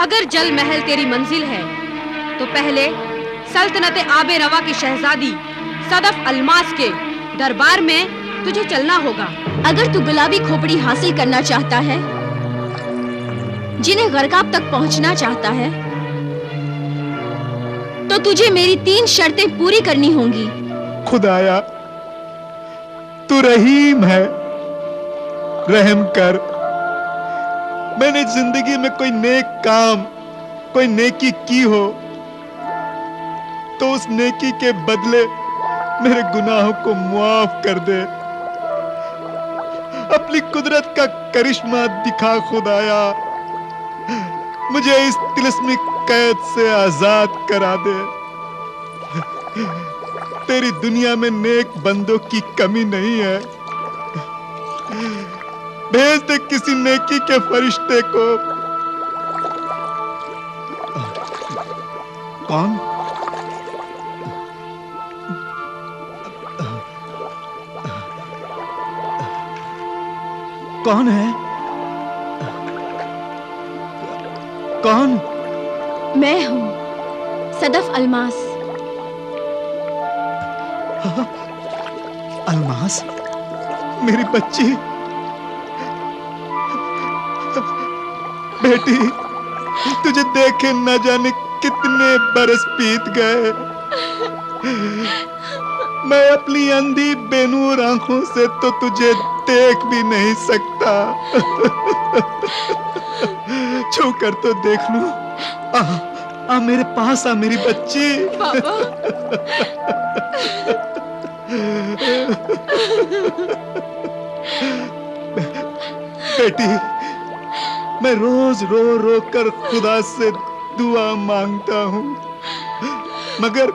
अगर जल महल तेरी मंजिल है तो पहले सल्तनत आबे रवा की शहजादी सदफ अलमास के दरबार में तुझे चलना होगा। अगर तू गुलाबी खोपड़ी हासिल करना चाहता है, जिन्हें गरकाब तक पहुंचना चाहता है, तो तुझे मेरी 3 शर्तें पूरी करनी होंगी। खुदाया, तू रहीम है, रहम कर। मैंने जिंदगी में कोई नेक काम, कोई नेकी की हो तो उस नेकी के बदले मेरे गुनाहों को मुआफ कर दे। अपनी कुदरत का करिश्मा दिखा खुदाया, मुझे इस तिलिस्मी कैद से आजाद करा दे। तेरी दुनिया में नेक बंदों की कमी नहीं है। भेज दे किसी नेकी के फरिश्ते को। कौन? कौन है? कौन? मैं हूं सदफ अलमास। अलमास, मेरी बच्ची, बेटी, तुझे देखे न जाने कितने बरस बीत गए। मैं अपनी अंधी बेनूर आंखों से तो तुझे देख भी नहीं सकता। छू कर तो देख लूं। आ मेरे पास आ मेरी बच्ची। बाबा। बेटी, मैं रोज रो रो कर खुदा से दुआ मांगता हूँ, मगर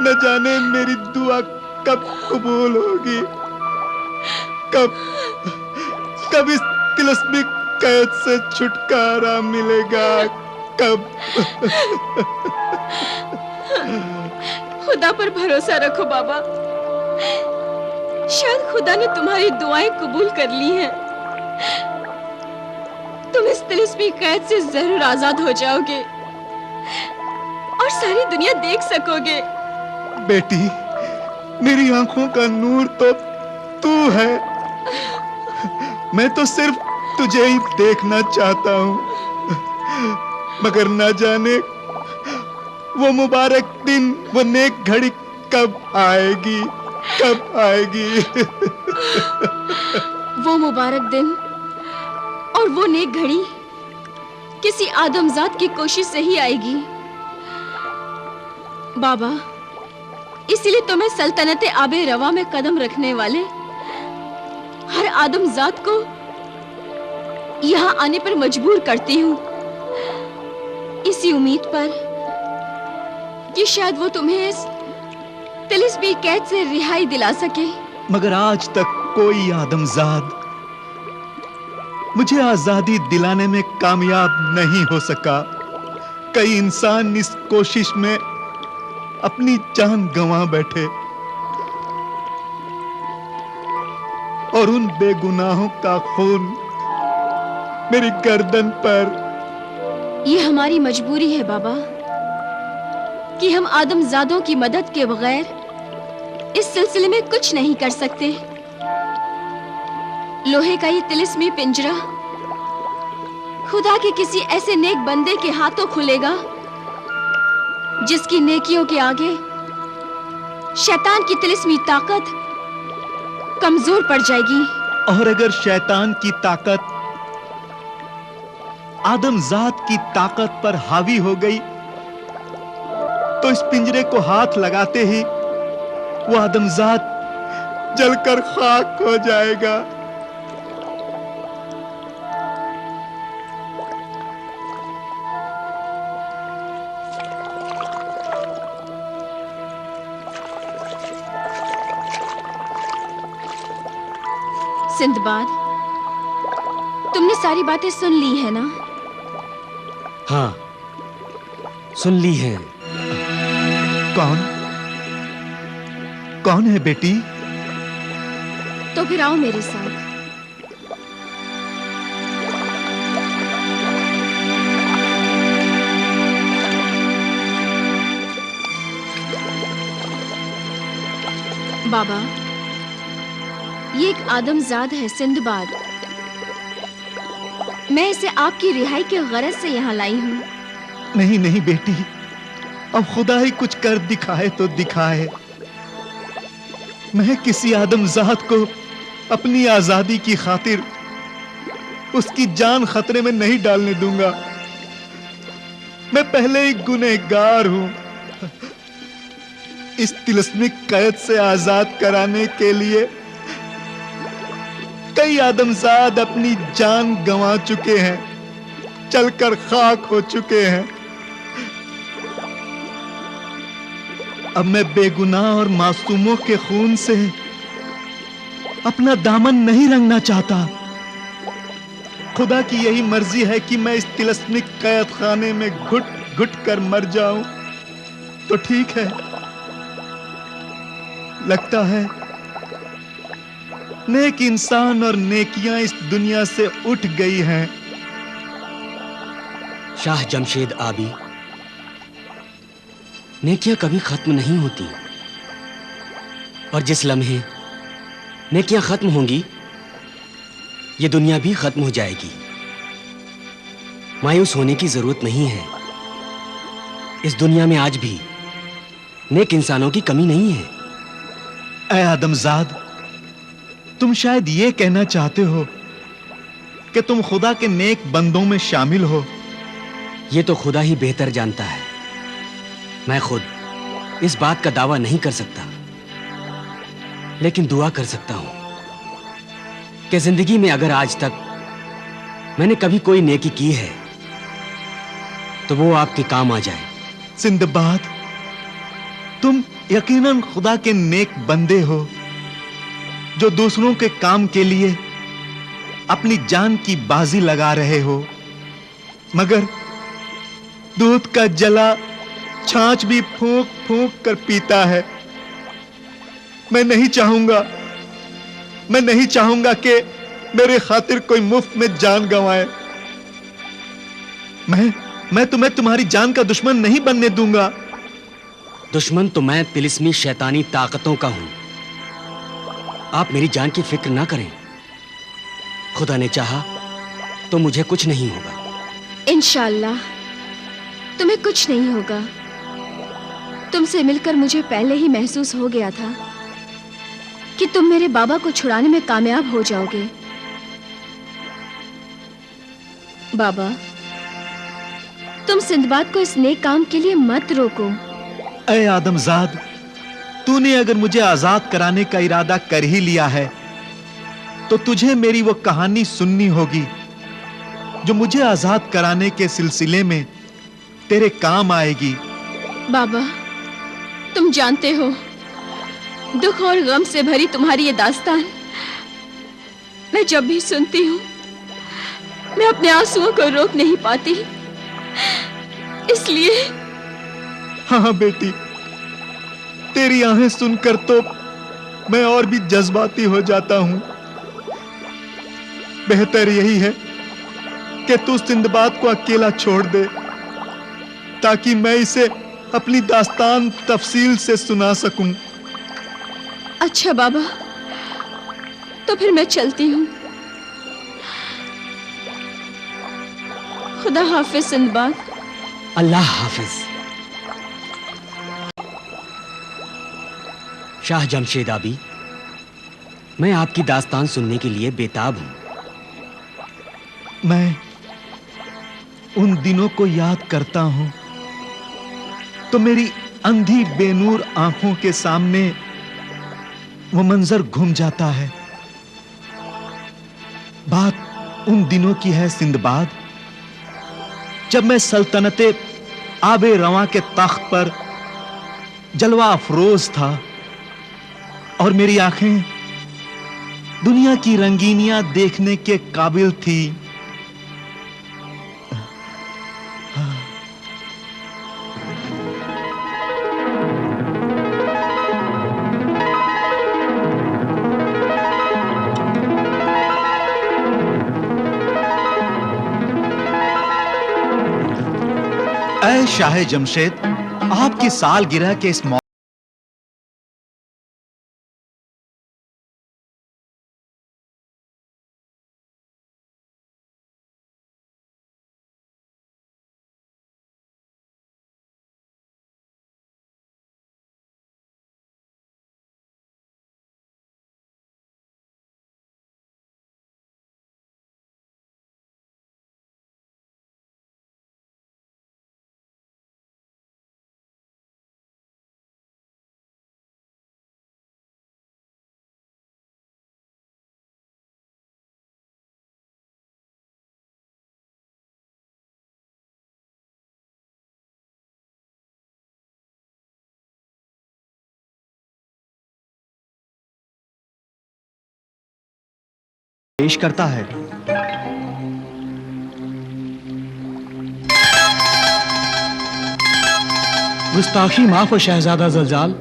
न जाने मेरी दुआ कब कबूल होगी, कब इस तिलिस्मी कैद से छुटकारा मिलेगा, कब? खुदा पर भरोसा रखो बाबा, शायद खुदा ने तुम्हारी दुआएं कबूल कर ली हैं। तुम इस तिलिस्मी कैद से जरूर आजाद हो जाओगे और सारी दुनिया देख सकोगे। बेटी, मेरी आंखों का नूर तो तू है। मैं तो सिर्फ तुझे ही देखना चाहता हूँ, मगर न जाने वो मुबारक दिन, वो नेक घड़ी कब आएगी, कब आएगी? वो मुबारक दिन और वो नेक घड़ी किसी आदमजात की कोशिश से ही आएगी बाबा। इसीलिए तो मैं सल्तनत आबे रवा में कदम रखने वाले हर आदमजात को यहाँ आने पर मजबूर करती हूँ, इसी उम्मीद पर कि शायद वो तुम्हें इस तिलिस्मी कैद से रिहाई दिला सके। मगर आज तक कोई आदमजाद मुझे आजादी दिलाने में कामयाब नहीं हो सका। कई इंसान इस कोशिश में अपनी जान गंवा बैठे और उन बेगुनाहों का खून मेरी गर्दन पर। ये हमारी मजबूरी है बाबा कि हम आदमजादों की मदद के बगैर इस सिलसिले में कुछ नहीं कर सकते। लोहे का ये तिलिस्मी पिंजरा खुदा के किसी ऐसे नेक बंदे के हाथों खुलेगा जिसकी नेकियों के आगे शैतान की तिलिस्मी ताकत कमजोर पड़ जाएगी। और अगर शैतान की ताकत आदमजात की ताकत पर हावी हो गई तो इस पिंजरे को हाथ लगाते ही वो आदमजात जलकर खाक हो जाएगा। सिंदबाद, तुमने सारी बातें सुन ली है ना? हाँ, सुन ली है। कौन है बेटी? तो फिर आओ मेरे साथ। बाबा, ये एक आदमजाद है, सिंदबाद। मैं इसे आपकी रिहाई के गरज से यहाँ लाई हूँ। नहीं नहीं बेटी, अब खुदा ही कुछ कर दिखाए तो दिखाए। मैं किसी आदमजाद को अपनी आजादी की खातिर उसकी जान खतरे में नहीं डालने दूंगा। मैं पहले ही गुनहगार हूं। इस तिलस्मिक कैद से आजाद कराने के लिए कई आदमजाद अपनी जान गंवा चुके हैं, चलकर खाक हो चुके हैं। अब मैं बेगुनाह और मासूमों के खून से अपना दामन नहीं रंगना चाहता। खुदा की यही मर्जी है कि मैं इस तिलस्मिक कैद खाने में घुट घुट कर मर जाऊं तो ठीक है। लगता है नेक इंसान और नेकियां इस दुनिया से उठ गई हैं। शाह जमशेद आबी, नेकियां कभी खत्म नहीं होती, और जिस लम्हे नेकियां खत्म होंगी, ये दुनिया भी खत्म हो जाएगी। मायूस होने की जरूरत नहीं है। इस दुनिया में आज भी नेक इंसानों की कमी नहीं है। ऐ आदमजाद, तुम शायद ये कहना चाहते हो कि तुम खुदा के नेक बंदों में शामिल हो। ये तो खुदा ही बेहतर जानता है। मैं खुद इस बात का दावा नहीं कर सकता, लेकिन दुआ कर सकता हूं कि जिंदगी में अगर आज तक मैंने कभी कोई नेकी की है तो वो आपके काम आ जाए। सिंदबाद, तुम यकीनन खुदा के नेक बंदे हो जो दूसरों के काम के लिए अपनी जान की बाजी लगा रहे हो, मगर दूध का जला छाछ भी फूंक फूंक कर पीता है। मैं नहीं चाहूंगा कि मेरे खातिर कोई मुफ्त में जान गंवाए। मैं तुम्हें तुम्हारी जान का दुश्मन नहीं बनने दूंगा। दुश्मन तो मैं तिलिस्मी शैतानी ताकतों का हूं। आप मेरी जान की फिक्र ना करें। खुदा ने चाहा तो मुझे कुछ नहीं होगा। इंशाअल्लाह तुम्हें कुछ नहीं होगा। तुमसे मिलकर मुझे पहले ही महसूस हो गया था कि तुम मेरे बाबा को छुड़ाने में कामयाब हो जाओगे। बाबा, तुम सिंदबाद को इस नेक काम के लिए मत रोको। ऐ आदमजाद, तूने अगर मुझे आजाद कराने का इरादा कर ही लिया है तो तुझे मेरी वो कहानी सुननी होगी जो मुझे आजाद कराने के सिलसिले में तेरे काम आएगी। बाबा, तुम जानते हो, दुख और गम से भरी तुम्हारी ये दास्तान मैं जब भी सुनती हूँ मैं अपने आंसुओं को रोक नहीं पाती। इसलिए हाँ बेटी, तेरी आहें सुनकर तो मैं और भी जज्बाती हो जाता हूं। बेहतर यही है कि तू सिंदबाद को अकेला छोड़ दे ताकि मैं इसे अपनी दास्तान तफसील से सुना सकूं। अच्छा बाबा, तो फिर मैं चलती हूँ। खुदा हाफिज सिंदबाद। अल्लाह हाफिज। शाह जमशेद आबी, मैं आपकी दास्तान सुनने के लिए बेताब हूं। मैं उन दिनों को याद करता हूं तो मेरी अंधी बेनूर आंखों के सामने वो मंजर घूम जाता है। बात उन दिनों की है सिंदबाद, जब मैं सल्तनते आबे रवा के तख्त पर जलवा अफरोज था और मेरी आंखें दुनिया की रंगीनियां देखने के काबिल थी। ऐ शाह जमशेद, आपकी सालगिरह के इस पेश करता है। गुस्ताखी माफ हो शहजादा जलजाल।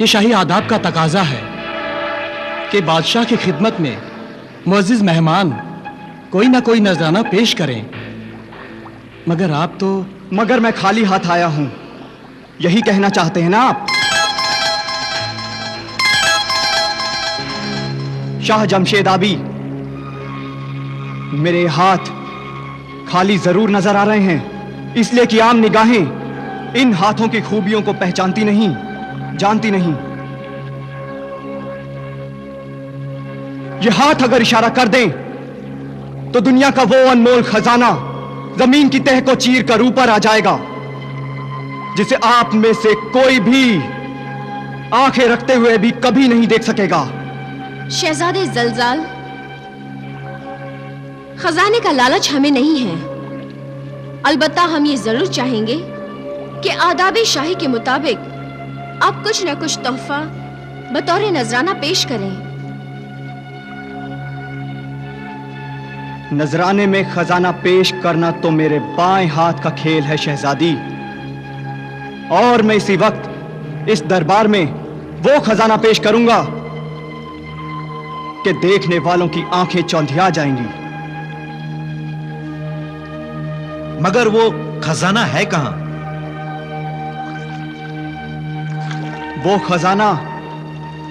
ये शाही आदाब का तकाजा है कि बादशाह की खिदमत में मुअज़्ज़िज़ मेहमान कोई ना कोई नजराना पेश करें, मगर आप तो। मगर मैं खाली हाथ आया हूं, यही कहना चाहते हैं ना आप? शाह जमशेद आबी, मेरे हाथ खाली जरूर नजर आ रहे हैं, इसलिए कि आम निगाहें इन हाथों की खूबियों को पहचानती नहीं, जानती नहीं। ये हाथ अगर इशारा कर दें तो दुनिया का वो अनमोल खजाना जमीन की तह को चीर कर ऊपर आ जाएगा, जिसे आप में से कोई भी आंखें रखते हुए भी कभी नहीं देख सकेगा। शहजादे जलजाल, खजाने का लालच हमें नहीं है, अलबत्ता हम ये जरूर चाहेंगे कि आदाबे शाही के मुताबिक आप कुछ न कुछ तोहफा बतौर नजराना पेश करें। नजराने में खजाना पेश करना तो मेरे बाएं हाथ का खेल है शहजादी, और मैं इसी वक्त इस दरबार में वो खजाना पेश करूंगा कि देखने वालों की आंखें चौंधिया जाएंगी। मगर वो खजाना है कहां? वो खजाना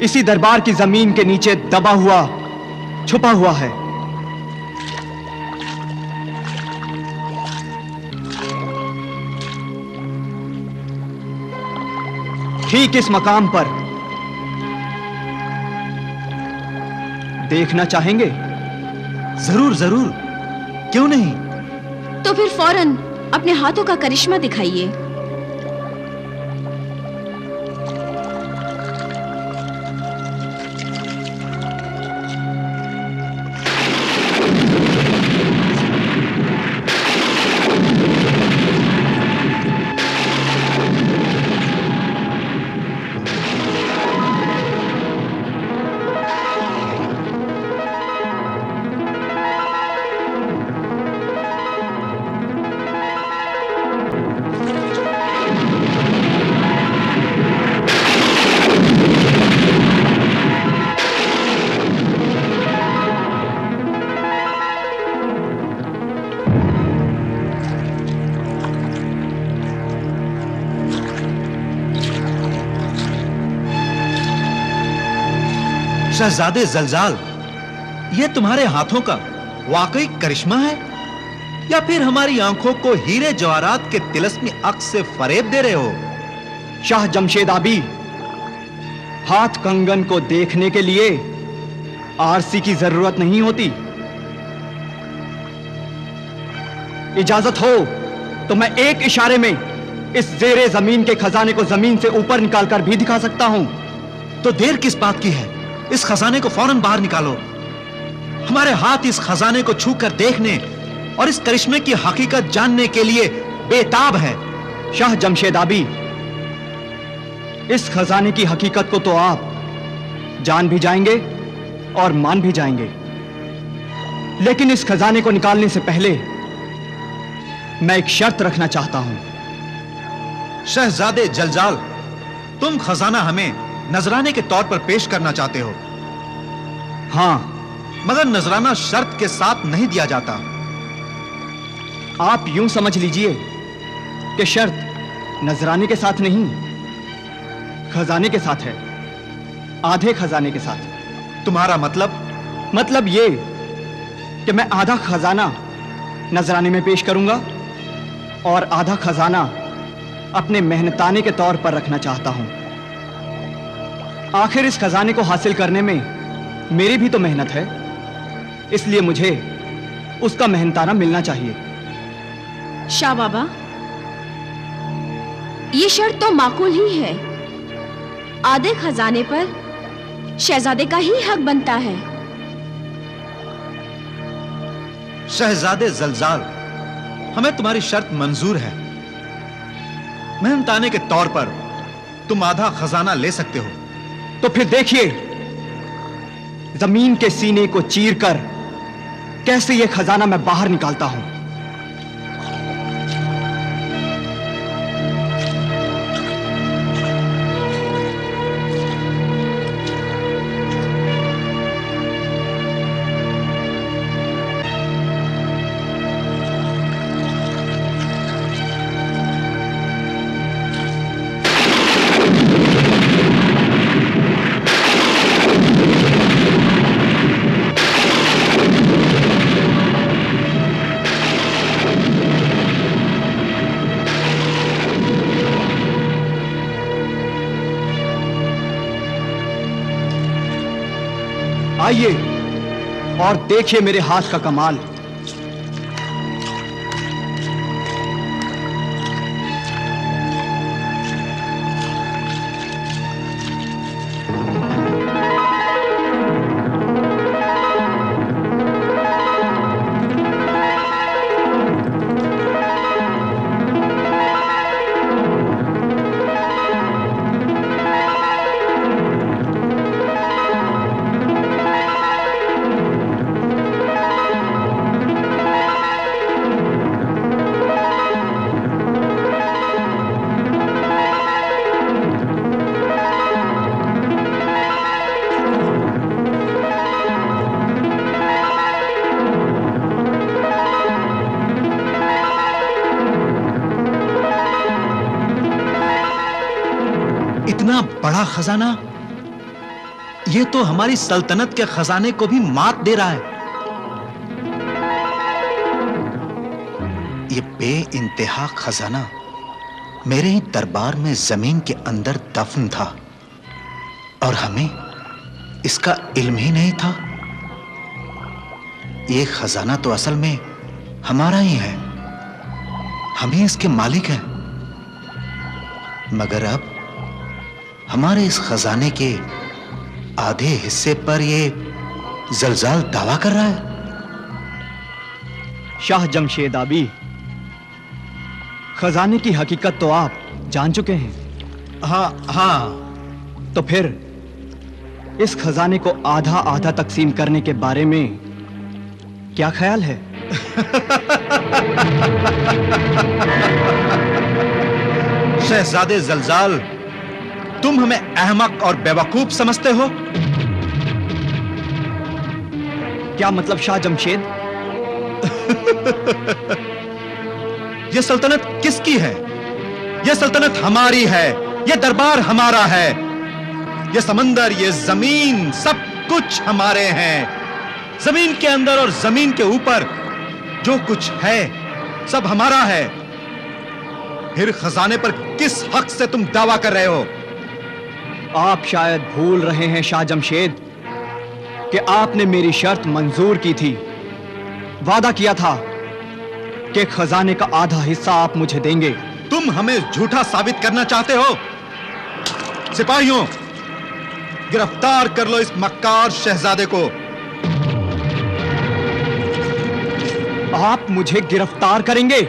इसी दरबार की जमीन के नीचे दबा हुआ, छुपा हुआ है। ठीक इस मकाम पर। देखना चाहेंगे? जरूर जरूर, क्यों नहीं। तो फिर फौरन अपने हाथों का करिश्मा दिखाइए। शहजादे जलजाल, ये तुम्हारे हाथों का वाकई करिश्मा है या फिर हमारी आंखों को हीरे जवाहरात के तिलस्मी अक्स से फरेब दे रहे हो? शाह जमशेद आबी, हाथ कंगन को देखने के लिए आरसी की जरूरत नहीं होती। इजाजत हो तो मैं एक इशारे में इस जेरे जमीन के खजाने को जमीन से ऊपर निकालकर भी दिखा सकता हूं। तो देर किस बात की है? इस खजाने को फौरन बाहर निकालो। हमारे हाथ इस खजाने को छूकर देखने और इस करिश्मे की हकीकत जानने के लिए बेताब है। शाह जमशेद आबी, इस खजाने की हकीकत को तो आप जान भी जाएंगे और मान भी जाएंगे, लेकिन इस खजाने को निकालने से पहले मैं एक शर्त रखना चाहता हूं। शहजादे जलजाल, तुम खजाना हमें नजराने के तौर पर पेश करना चाहते हो? हां, मगर नजराना शर्त के साथ नहीं दिया जाता। आप यूं समझ लीजिए कि शर्त नजराने के साथ नहीं, खजाने के साथ है, आधे खजाने के साथ। तुम्हारा मतलब? मतलब ये कि मैं आधा खजाना नजराने में पेश करूंगा और आधा खजाना अपने मेहनताने के तौर पर रखना चाहता हूं। आखिर इस खजाने को हासिल करने में मेरी भी तो मेहनत है, इसलिए मुझे उसका मेहनताना मिलना चाहिए। शाह बाबा, ये शर्त तो माकूल ही है। आधे खजाने पर शहजादे का ही हक बनता है। शहजादे जलजाल, हमें तुम्हारी शर्त मंजूर है। मेहनताने के तौर पर तुम आधा खजाना ले सकते हो। तो फिर देखिए, जमीन के सीने को चीरकर कैसे यह खजाना मैं बाहर निकालता हूं। आइए और देखिए मेरे हाथ का कमाल। इतना बड़ा खजाना, यह तो हमारी सल्तनत के खजाने को भी मात दे रहा है। यह बेइंतहा खजाना मेरे ही दरबार में जमीन के अंदर दफन था और हमें इसका इल्म ही नहीं था। यह खजाना तो असल में हमारा ही है, हम ही इसके मालिक हैं। मगर अब हमारे इस खजाने के आधे हिस्से पर यह जलजाल दावा कर रहा है। शाह जमशेद आबी, खजाने की हकीकत तो आप जान चुके हैं। हाँ, तो फिर इस खजाने को आधा आधा तकसीम करने के बारे में क्या ख्याल है? शहजादे जलजाल, तुम हमें अहमक और बेवकूफ समझते हो? क्या मतलब शाह जमशेद? यह सल्तनत किसकी है? यह सल्तनत हमारी है, यह दरबार हमारा है, यह समंदर, यह जमीन, सब कुछ हमारे हैं। जमीन के अंदर और जमीन के ऊपर जो कुछ है सब हमारा है। फिर खजाने पर किस हक से तुम दावा कर रहे हो? आप शायद भूल रहे हैं शाह जमशेद कि आपने मेरी शर्त मंजूर की थी। वादा किया था कि खजाने का आधा हिस्सा आप मुझे देंगे। तुम हमें झूठा साबित करना चाहते हो? सिपाहियों, गिरफ्तार कर लो इस मक्कार शहजादे को। आप मुझे गिरफ्तार करेंगे?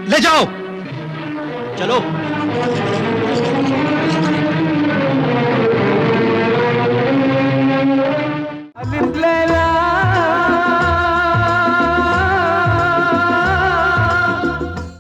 ले जाओ। चलो।